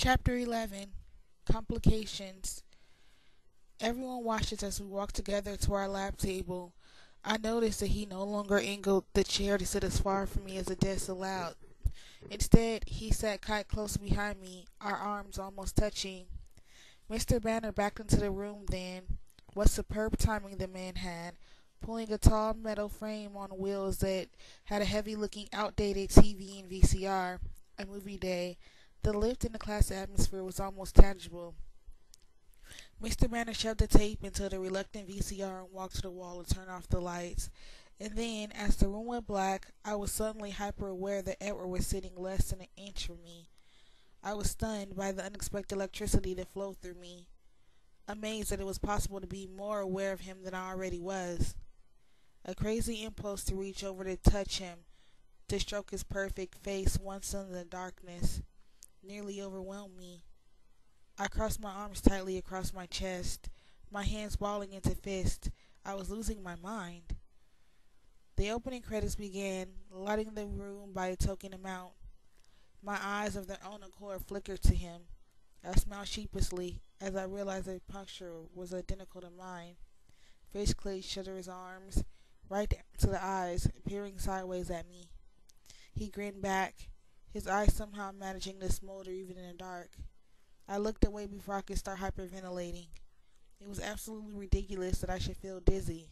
Chapter 11 Complications. Everyone watches as we walk together to our lab table. I notice that he no longer angled the chair to sit as far from me as the desk allowed. Instead, he sat quite close behind me, our arms almost touching. Mr. Banner backed into the room then. What superb timing the man had, pulling a tall metal frame on wheels that had a heavy-looking outdated TV and VCR. A movie day. The lift in the class atmosphere was almost tangible. Mr. Banner shoved the tape into the reluctant VCR and walked to the wall to turn off the lights. And then, as the room went black, I was suddenly hyper-aware that Edward was sitting less than an inch from me. I was stunned by the unexpected electricity that flowed through me, amazed that it was possible to be more aware of him than I already was. A crazy impulse to reach over to touch him, to stroke his perfect face once in the darkness, nearly overwhelmed me. I crossed my arms tightly across my chest, my hands balling into fists. I was losing my mind. The opening credits began, lighting the room by a token amount. My eyes of their own accord flickered to him. I smiled sheepishly as I realized their puncture was identical to mine. Fishclay shuddered his arms, right down to the eyes, peering sideways at me. He grinned back, his eyes somehow managing to smolder even in the dark. I looked away before I could start hyperventilating. It was absolutely ridiculous that I should feel dizzy.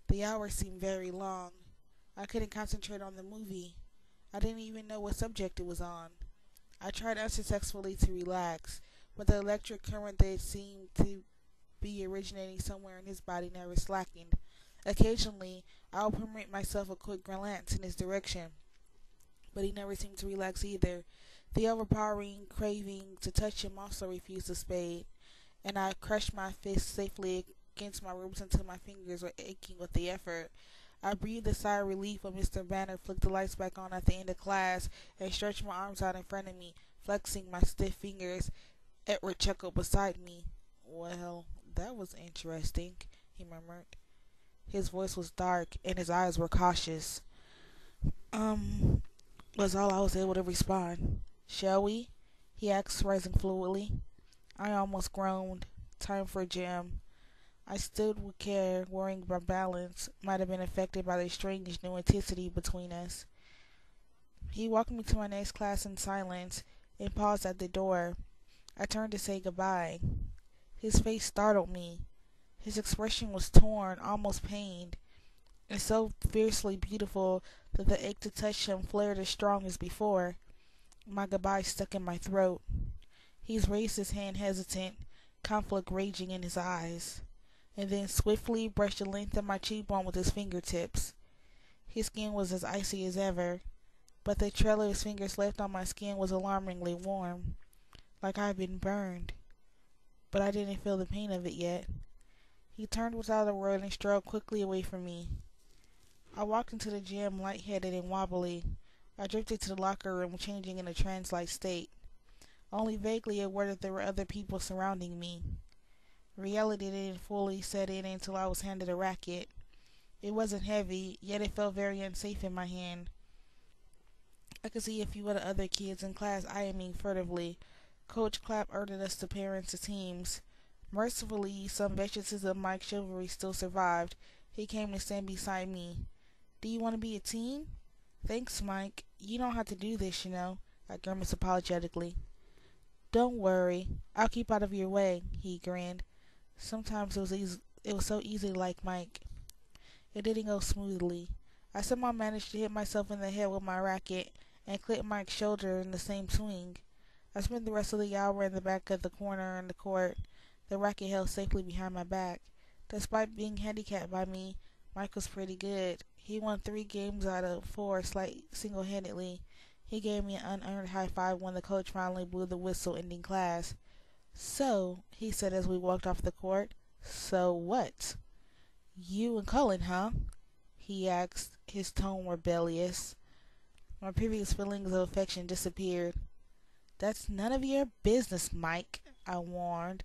The hours seemed very long. I couldn't concentrate on the movie. I didn't even know what subject it was on. I tried unsuccessfully to relax, but the electric current that seemed to be originating somewhere in his body never slackened. Occasionally, I would permit myself a quick glance in his direction, but he never seemed to relax either. The overpowering craving to touch him also refused to fade, and I crushed my fist safely against my ribs until my fingers were aching with the effort. I breathed a sigh of relief when Mr. Banner flicked the lights back on at the end of class and stretched my arms out in front of me, flexing my stiff fingers. Edward chuckled beside me. "Well, that was interesting," he murmured. His voice was dark and his eyes were cautious. Um, was all I was able to respond. "Shall we?" he asked, rising fluidly. I almost groaned. Time for gym. I stood with care, worrying my balance might have been affected by the strange new intensity between us. He walked me to my next class in silence and paused at the door. I turned to say goodbye. His face startled me. His expression was torn, almost pained, and so fiercely beautiful that the ache to touch him flared as strong as before. My goodbye stuck in my throat. He raised his hand hesitant, conflict raging in his eyes, and then swiftly brushed the length of my cheekbone with his fingertips. His skin was as icy as ever, but the trail of his fingers left on my skin was alarmingly warm, like I had been burned. But I didn't feel the pain of it yet. He turned without a word and strode quickly away from me. I walked into the gym lightheaded and wobbly. I drifted to the locker room, changing in a trance-like state, only vaguely aware that there were other people surrounding me. Reality didn't fully set in until I was handed a racket. It wasn't heavy, yet it felt very unsafe in my hand. I could see a few of the other kids in class eyeing me furtively. Coach Clapp urged us to pair into teams. Mercifully, some vestiges of Mike's chivalry still survived. He came to stand beside me. "Do you want to be a team?" "Thanks, Mike. You don't have to do this, you know," I grimaced apologetically. "Don't worry. I'll keep out of your way," he grinned. Sometimes it was so easy like Mike. It didn't go smoothly. I somehow managed to hit myself in the head with my racket and clipped Mike's shoulder in the same swing. I spent the rest of the hour in the back of the corner in the court, the racket held safely behind my back. Despite being handicapped by me, Mike was pretty good. He won 3 games out of 4 single-handedly. He gave me an unearned high five when the coach finally blew the whistle ending class. "So," he said as we walked off the court. "So what? You and Cullen, huh?" he asked, his tone rebellious. My previous feelings of affection disappeared. "That's none of your business, Mike," I warned,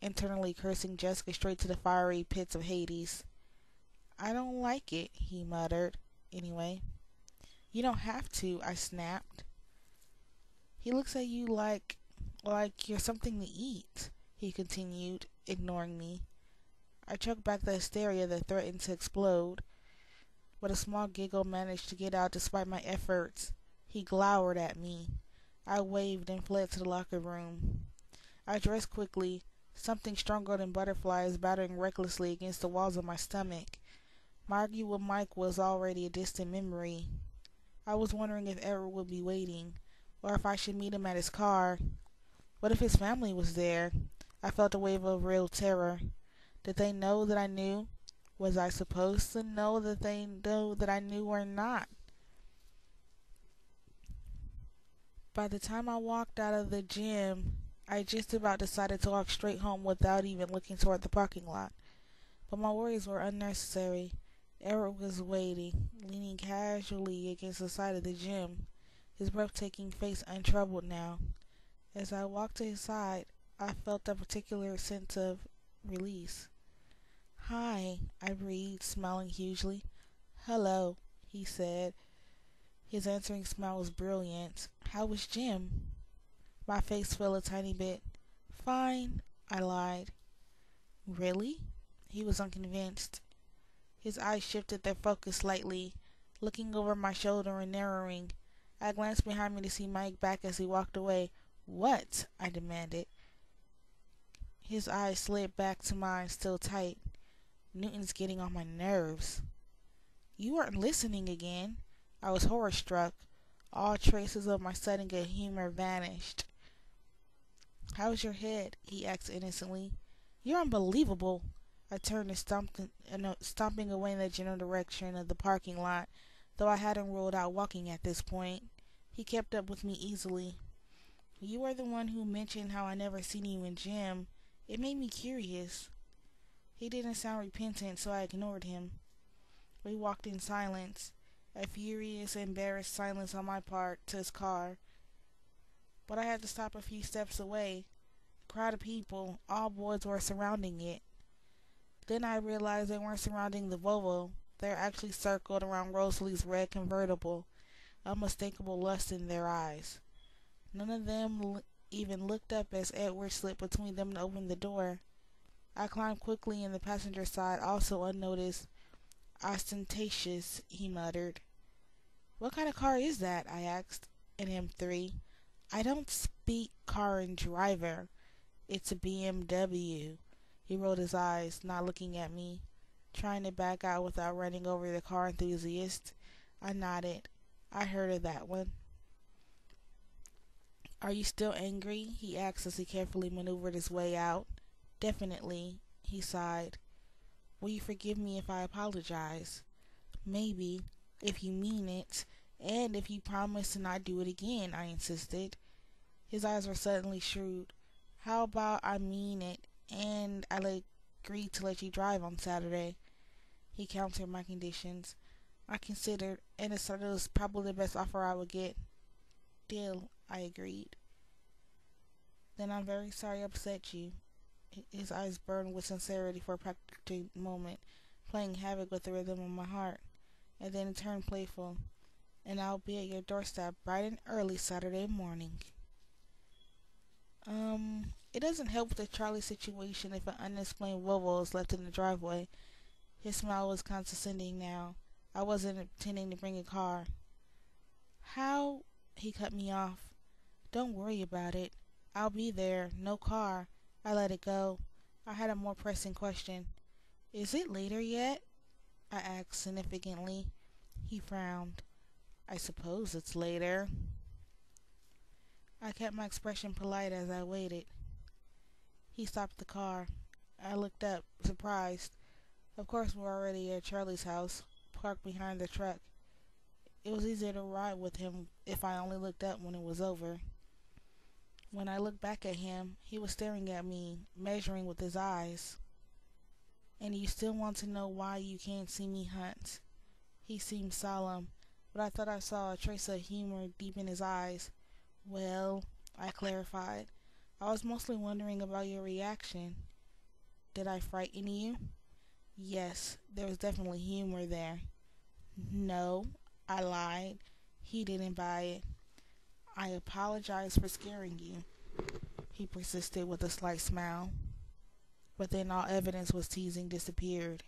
internally cursing Jessica straight to the fiery pits of Hades. "I don't like it," he muttered. "Anyway." "You don't have to," I snapped. He looks at you like you're something to eat, he continued, ignoring me. I choked back the hysteria that threatened to explode, but a small giggle managed to get out despite my efforts. He glowered at me. I waved and fled to the locker room. I dressed quickly, something stronger than butterflies battering recklessly against the walls of my stomach. My argument with Mike was already a distant memory. I was wondering if Edward would be waiting, or if I should meet him at his car. What if his family was there? I felt a wave of real terror. Did they know that I knew? Was I supposed to know that they knew that I knew or not? By the time I walked out of the gym, I just about decided to walk straight home without even looking toward the parking lot. But my worries were unnecessary. Eric was waiting, leaning casually against the side of the gym, his breathtaking face untroubled now. As I walked to his side, I felt a particular sense of release. "Hi," I breathed, smiling hugely. "Hello," he said. His answering smile was brilliant. "How was gym?" My face fell a tiny bit. "Fine," I lied. "Really?" He was unconvinced. His eyes shifted their focus slightly, looking over my shoulder and narrowing. I glanced behind me to see Mike back as he walked away. "What?" I demanded. His eyes slid back to mine, still tight. "Newton's getting on my nerves." "You weren't listening again." I was horror-struck. All traces of my sudden good humor vanished. "How's your head?" he asked innocently. "You're unbelievable." I turned and stomping away in the general direction of the parking lot, though I hadn't ruled out walking at this point. He kept up with me easily. "You were the one who mentioned how I never seen you in gym. It made me curious." He didn't sound repentant, so I ignored him. We walked in silence, a furious, embarrassed silence on my part, to his car. But I had to stop a few steps away. A crowd of people, all boys, were surrounding it. Then I realized they weren't surrounding the Volvo. They were actually circled around Rosalie's red convertible, unmistakable lust in their eyes. None of them even looked up as Edward slipped between them and opened the door. I climbed quickly in the passenger side, also unnoticed. "Ostentatious," he muttered. "What kind of car is that?" I asked. "An M3. "I don't speak car and driver. It's a BMW." He rolled his eyes, not looking at me, trying to back out without running over the car enthusiast. I nodded. "I heard of that one." "Are you still angry?" he asked as he carefully maneuvered his way out. "Definitely," he sighed. "Will you forgive me if I apologize?" "Maybe, if you mean it, and if you promise to not do it again," I insisted. His eyes were suddenly shrewd. "How about I mean it, and I agree to let you drive on Saturday?" He countered my conditions. I considered, and decided it was probably the best offer I would get. "Deal," I agreed. "Then I'm very sorry I upset you." His eyes burned with sincerity for a practical moment, playing havoc with the rhythm of my heart, and then it turned playful. "And I'll be at your doorstep bright and early Saturday morning." It doesn't help with the Charlie situation if an unexplained Volvo is left in the driveway." His smile was condescending now. I wasn't intending to bring a car. "How?" He cut me off. "Don't worry about it. I'll be there. No car." I let it go. I had a more pressing question. "Is it later yet?" I asked significantly. He frowned. "I suppose it's later." I kept my expression polite as I waited. He stopped the car. I looked up, surprised. Of course, we were already at Charlie's house, parked behind the truck. It was easier to ride with him if I only looked up when it was over. When I looked back at him, he was staring at me, measuring with his eyes. "And you still want to know why you can't see me hunt?" He seemed solemn, but I thought I saw a trace of humor deep in his eyes. "Well," I clarified, "I was mostly wondering about your reaction." "Did I frighten you?" Yes, there was definitely humor there. "No," I lied. He didn't buy it. I apologize for scaring you, he persisted with a slight smile. But then all evidence was teasing disappeared.